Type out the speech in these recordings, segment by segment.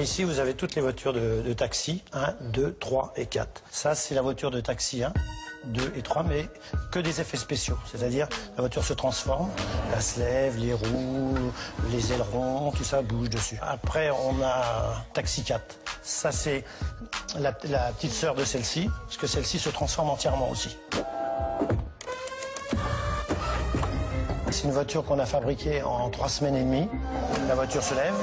Ici, vous avez toutes les voitures de taxi, 1, 2, 3 et 4. Ça, c'est la voiture de taxi 1, 2 et 3, mais que des effets spéciaux. C'est-à-dire, la voiture se transforme, elle se lève, les roues, les ailerons, tout ça bouge dessus. Après, on a taxi 4. Ça, c'est la petite sœur de celle-ci, parce que celle-ci se transforme entièrement aussi. C'est une voiture qu'on a fabriquée en 3 semaines et demie. La voiture se lève.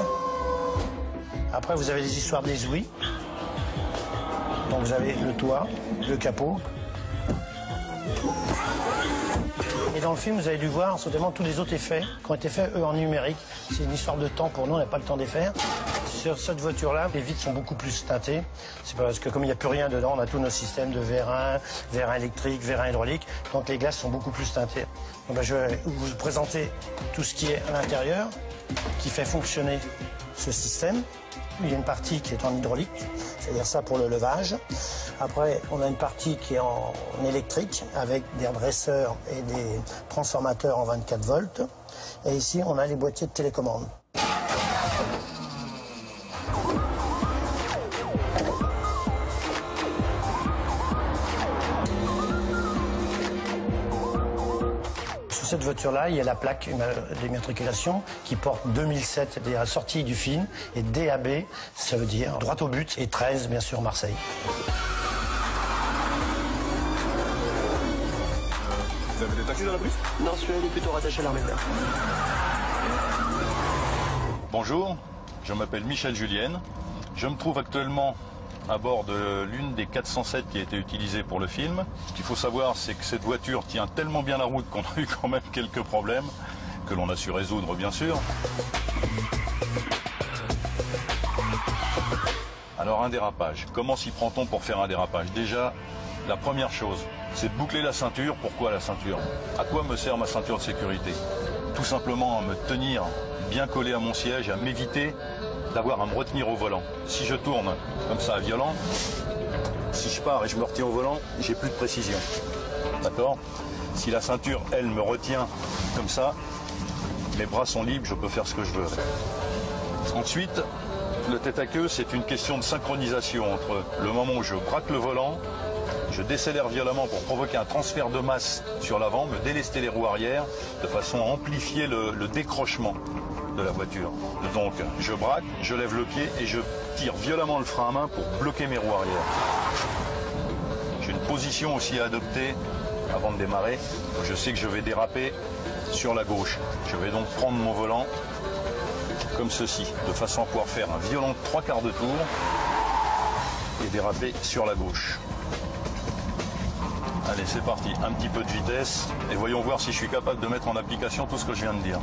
Après, vous avez les histoires des ouïes. Donc, vous avez le toit, le capot. Et dans le film, vous avez dû voir certainement tous les autres effets qui ont été faits, eux, en numérique. C'est une histoire de temps pour nous, on n'a pas le temps de les faire. Sur cette voiture-là, les vitres sont beaucoup plus teintées. C'est parce que comme il n'y a plus rien dedans, on a tous nos systèmes de vérin électrique, vérin hydraulique. Donc les glaces sont beaucoup plus teintées. Donc, ben, je vais vous présenter tout ce qui est à l'intérieur, qui fait fonctionner ce système. Il y a une partie qui est en hydraulique, c'est-à-dire ça pour le levage. Après, on a une partie qui est en électrique, avec des redresseurs et des transformateurs en 24 volts. Et ici, on a les boîtiers de télécommande. Sur cette voiture-là, il y a la plaque d'immatriculation qui porte 2007, c'est-à-dire la sortie du film, et DAB, ça veut dire droit au but, et 13, bien sûr, Marseille. Vous avez des taxis dans la bus? Non, celui-là, il est plutôt rattaché à l'armée de l'air. Bonjour, je m'appelle Michel Julienne. Je me trouve actuellement à bord de l'une des 407 qui a été utilisée pour le film. Ce qu'il faut savoir, c'est que cette voiture tient tellement bien la route qu'on a eu quand même quelques problèmes, que l'on a su résoudre, bien sûr. Alors, un dérapage. Comment s'y prend-on pour faire un dérapage? Déjà, la première chose, c'est de boucler la ceinture. Pourquoi la ceinture? À quoi me sert ma ceinture de sécurité? Tout simplement à me tenir bien collé à mon siège, à m'éviter d'avoir à me retenir au volant. Si je tourne comme ça à violent, si je pars et je me retiens au volant, j'ai plus de précision. D'accord? Si la ceinture, elle, me retient comme ça, mes bras sont libres, je peux faire ce que je veux. Ensuite, le tête à queue, c'est une question de synchronisation entre le moment où je braque le volant, je décélère violemment pour provoquer un transfert de masse sur l'avant, me délester les roues arrière, de façon à amplifier le décrochement de la voiture. Donc, je braque, je lève le pied et je tire violemment le frein à main pour bloquer mes roues arrière. J'ai une position aussi à adopter avant de démarrer. Je sais que je vais déraper sur la gauche. Je vais donc prendre mon volant comme ceci, de façon à pouvoir faire un violent 3/4 de tour et déraper sur la gauche. Allez, c'est parti, un petit peu de vitesse et voyons voir si je suis capable de mettre en application tout ce que je viens de dire.